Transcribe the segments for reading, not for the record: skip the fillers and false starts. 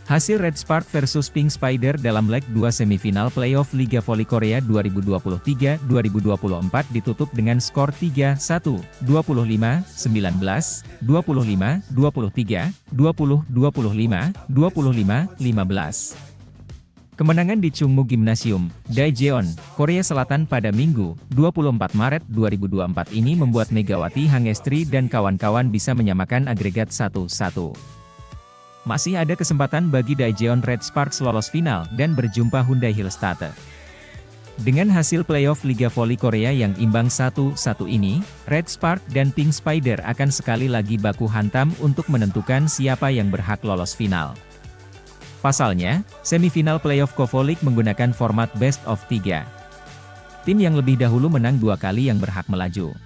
Hasil Red Spark versus Pink Spider dalam leg 2 semifinal playoff Liga Voli Korea 2023-2024 ditutup dengan skor 3-1, 25-19, 25-23, 20-25, 25-15. Kemenangan di Chungmu Gymnasium, Daejeon, Korea Selatan pada Minggu, 24 Maret 2024 ini membuat Megawati Hangestri dan kawan-kawan bisa menyamakan agregat 1-1. Masih ada kesempatan bagi Daejeon Red Sparks lolos final dan berjumpa Hyundai Hillstate. Dengan hasil playoff Liga Voli Korea yang imbang 1-1 ini, Red Spark dan Pink Spider akan sekali lagi baku hantam untuk menentukan siapa yang berhak lolos final. Pasalnya, semifinal playoff KOVO League menggunakan format best of 3. Tim yang lebih dahulu menang 2 kali yang berhak melaju.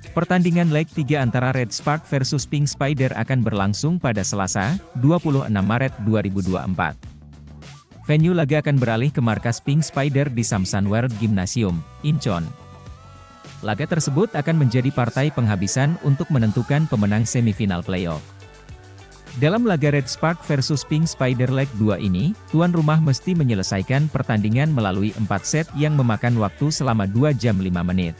Pertandingan leg 3 antara Red Spark versus Pink Spider akan berlangsung pada Selasa, 26 Maret 2024. Venue laga akan beralih ke markas Pink Spider di Samsan World Gymnasium, Incheon. Laga tersebut akan menjadi partai penghabisan untuk menentukan pemenang semifinal playoff. Dalam laga Red Spark versus Pink Spider leg 2 ini, tuan rumah mesti menyelesaikan pertandingan melalui 4 set yang memakan waktu selama 2 jam 5 menit.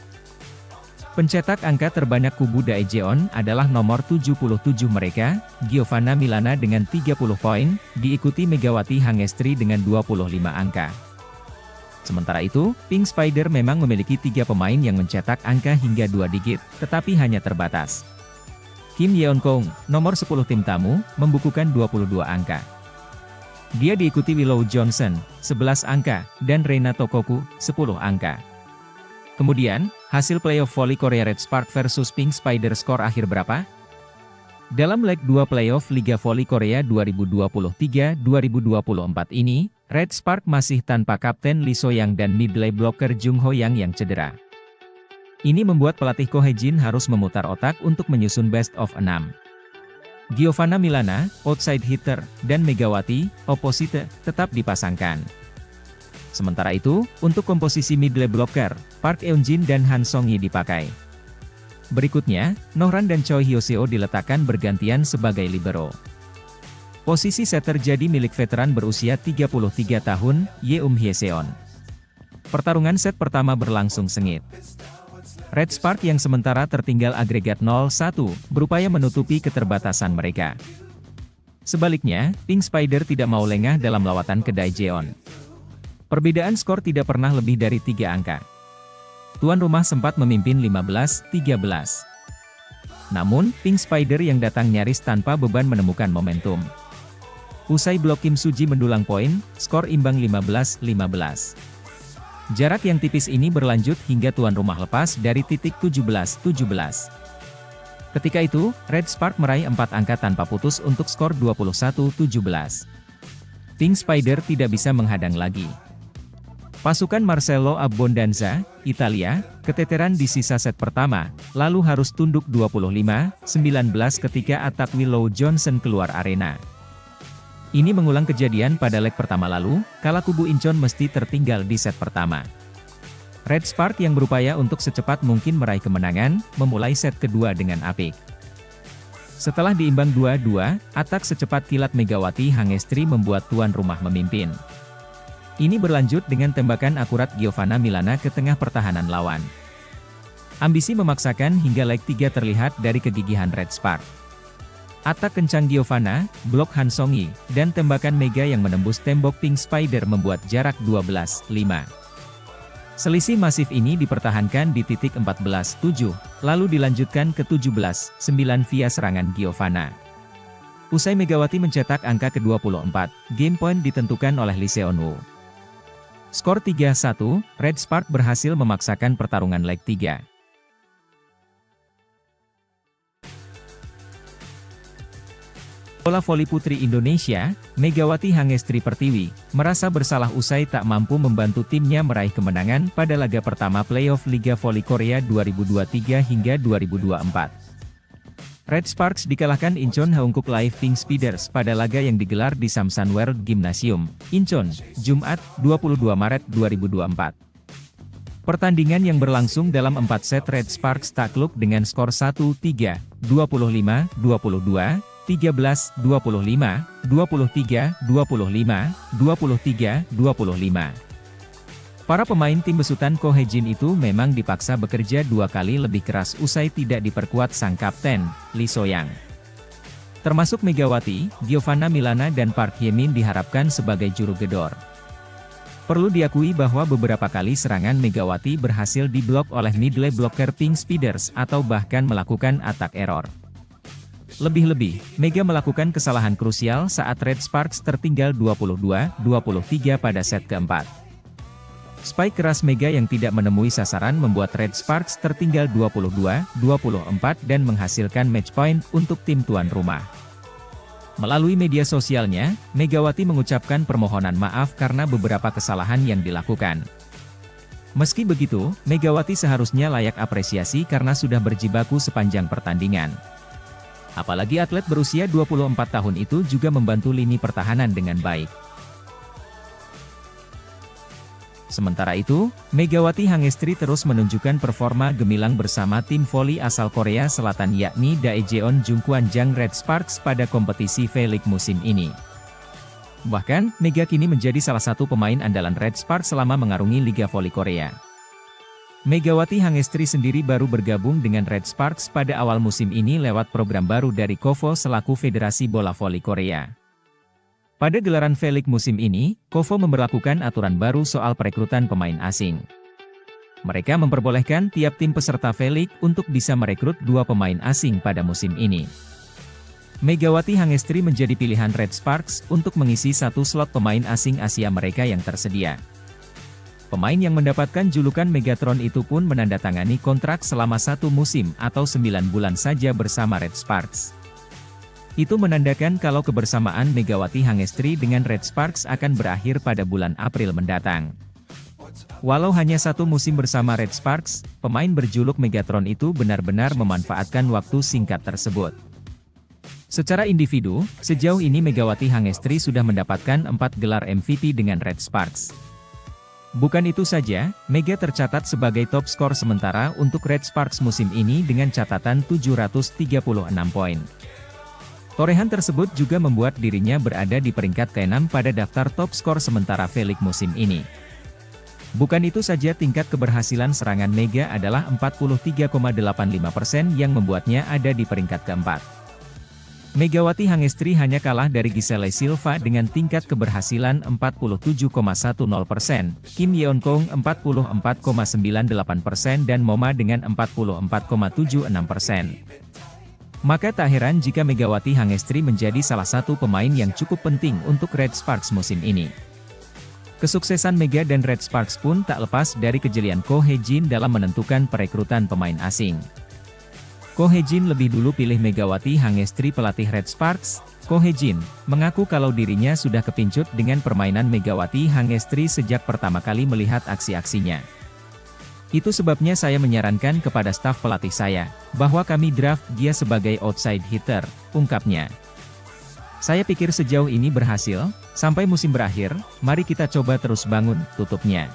Pencetak angka terbanyak kubu Daejeon adalah nomor 77 mereka, Giovanna Milana dengan 30 poin, diikuti Megawati Hangestri dengan 25 angka. Sementara itu, Pink Spider memang memiliki 3 pemain yang mencetak angka hingga 2 digit, tetapi hanya terbatas. Kim Yeon-kong, nomor 10 tim tamu, membukukan 22 angka. Dia diikuti Willow Johnson, 11 angka, dan Reina Tokoku, 10 angka. Kemudian, hasil playoff Voli Korea Red Spark versus Pink Spider skor akhir berapa? Dalam leg 2 playoff Liga Voli Korea 2023-2024 ini, Red Spark masih tanpa kapten Lee So-young dan mid-lane blocker Jung Ho-yang yang cedera. Ini membuat pelatih Ko Hae-jin harus memutar otak untuk menyusun best of 6. Giovanna Milana, outside hitter, dan Megawati, opposite, tetap dipasangkan. Sementara itu, untuk komposisi mid-lane blocker, Park Eun-jin dan Han Song-yi dipakai. Berikutnya, Nohran dan Choi Hyo-seo diletakkan bergantian sebagai libero. Posisi setter jadi milik veteran berusia 33 tahun, Yeum Hye-seon. Pertarungan set pertama berlangsung sengit. Red Spark yang sementara tertinggal agregat 0-1, berupaya menutupi keterbatasan mereka. Sebaliknya, Pink Spider tidak mau lengah dalam lawatan ke Daejeon. Perbedaan skor tidak pernah lebih dari 3 angka. Tuan rumah sempat memimpin 15-13. Namun, Pink Spider yang datang nyaris tanpa beban menemukan momentum. Usai blok Kim Suji mendulang poin, skor imbang 15-15. Jarak yang tipis ini berlanjut hingga tuan rumah lepas dari titik 17-17. Ketika itu, Red Spark meraih 4 angka tanpa putus untuk skor 21-17. Pink Spider tidak bisa menghadang lagi. Pasukan Marcelo Abbondanza, Italia, keteteran di sisa set pertama, lalu harus tunduk 25-19 ketika atak Willow Johnson keluar arena. Ini mengulang kejadian pada leg pertama lalu, kala kubu Incheon mesti tertinggal di set pertama. Red Spark yang berupaya untuk secepat mungkin meraih kemenangan, memulai set kedua dengan apik. Setelah diimbang 2-2, atak secepat kilat Megawati Hangestri membuat tuan rumah memimpin. Ini berlanjut dengan tembakan akurat Giovanna Milana ke tengah pertahanan lawan. Ambisi memaksakan hingga leg 3 terlihat dari kegigihan Red Spark. Atak kencang Giovanna, blok Han Song-yi, dan tembakan Mega yang menembus tembok Pink Spider membuat jarak 12-5. Selisih masif ini dipertahankan di titik 14-7, lalu dilanjutkan ke 17-9 via serangan Giovanna. Usai Megawati mencetak angka ke-24, game point ditentukan oleh Lee Seon-woo. Skor 3-1, Red Spark berhasil memaksakan pertarungan leg 3. Bola voli putri Indonesia, Megawati Hangestri Pertiwi, merasa bersalah usai tak mampu membantu timnya meraih kemenangan pada laga pertama playoff Liga Voli Korea 2023 hingga 2024. Red Sparks dikalahkan Incheon Haeunkook Live Pink Spiders pada laga yang digelar di Samsan World Gymnasium, Incheon, Jumat, 22 Maret 2024. Pertandingan yang berlangsung dalam 4 set Red Sparks takluk dengan skor 1-3, 25-22, 13, 25, 23, 25, 23, 25. Para pemain tim besutan Ko Hye-jin itu memang dipaksa bekerja 2 kali lebih keras usai tidak diperkuat sang kapten, Lee So-yang. Termasuk Megawati, Giovanna Milana dan Park Hye-min diharapkan sebagai juru gedor. Perlu diakui bahwa beberapa kali serangan Megawati berhasil diblok oleh middle blocker Pink Speeders atau bahkan melakukan attack error. Lebih-lebih, Mega melakukan kesalahan krusial saat Red Sparks tertinggal 22-23 pada set keempat. Spike keras Mega yang tidak menemui sasaran membuat Red Sparks tertinggal 22-24 dan menghasilkan match point untuk tim tuan rumah. Melalui media sosialnya, Megawati mengucapkan permohonan maaf karena beberapa kesalahan yang dilakukan. Meski begitu, Megawati seharusnya layak apresiasi karena sudah berjibaku sepanjang pertandingan. Apalagi atlet berusia 24 tahun itu juga membantu lini pertahanan dengan baik. Sementara itu, Megawati Hangestri terus menunjukkan performa gemilang bersama tim voli asal Korea Selatan yakni Daejeon Jungkwanjang Red Sparks pada kompetisi V-League musim ini. Bahkan, Mega kini menjadi salah satu pemain andalan Red Sparks selama mengarungi Liga Voli Korea. Megawati Hangestri sendiri baru bergabung dengan Red Sparks pada awal musim ini lewat program baru dari KOVO selaku Federasi Bola Voli Korea. Pada gelaran V-League musim ini, KOVO memberlakukan aturan baru soal perekrutan pemain asing. Mereka memperbolehkan tiap tim peserta V-League untuk bisa merekrut 2 pemain asing pada musim ini. Megawati Hangestri menjadi pilihan Red Sparks untuk mengisi 1 slot pemain asing Asia mereka yang tersedia. Pemain yang mendapatkan julukan Megatron itu pun menandatangani kontrak selama 1 musim atau 9 bulan saja bersama Red Sparks. Itu menandakan kalau kebersamaan Megawati Hangestri dengan Red Sparks akan berakhir pada bulan April mendatang. Walau hanya 1 musim bersama Red Sparks, pemain berjuluk Megatron itu benar-benar memanfaatkan waktu singkat tersebut. Secara individu, sejauh ini Megawati Hangestri sudah mendapatkan 4 gelar MVP dengan Red Sparks. Bukan itu saja, Mega tercatat sebagai top skor sementara untuk Red Sparks musim ini dengan catatan 736 poin. Torehan tersebut juga membuat dirinya berada di peringkat ke-6 pada daftar top skor sementara V-League musim ini. Bukan itu saja, tingkat keberhasilan serangan Mega adalah 43,85% yang membuatnya ada di peringkat ke-4. Megawati Hangestri hanya kalah dari Giselle Silva dengan tingkat keberhasilan 47,10%, Kim Yeon-kong 44,98% dan Moma dengan 44,76%. Maka tak heran jika Megawati Hangestri menjadi salah satu pemain yang cukup penting untuk Red Sparks musim ini. Kesuksesan Mega dan Red Sparks pun tak lepas dari kejelian Ko Hye-jin dalam menentukan perekrutan pemain asing. Ko Hye-jin lebih dulu pilih Megawati Hangestri pelatih Red Sparks. Ko Hye-jin mengaku kalau dirinya sudah kepincut dengan permainan Megawati Hangestri sejak pertama kali melihat aksi-aksinya. Itu sebabnya saya menyarankan kepada staf pelatih saya, bahwa kami draft dia sebagai outside hitter, ungkapnya. Saya pikir sejauh ini berhasil, sampai musim berakhir, mari kita coba terus bangun, tutupnya.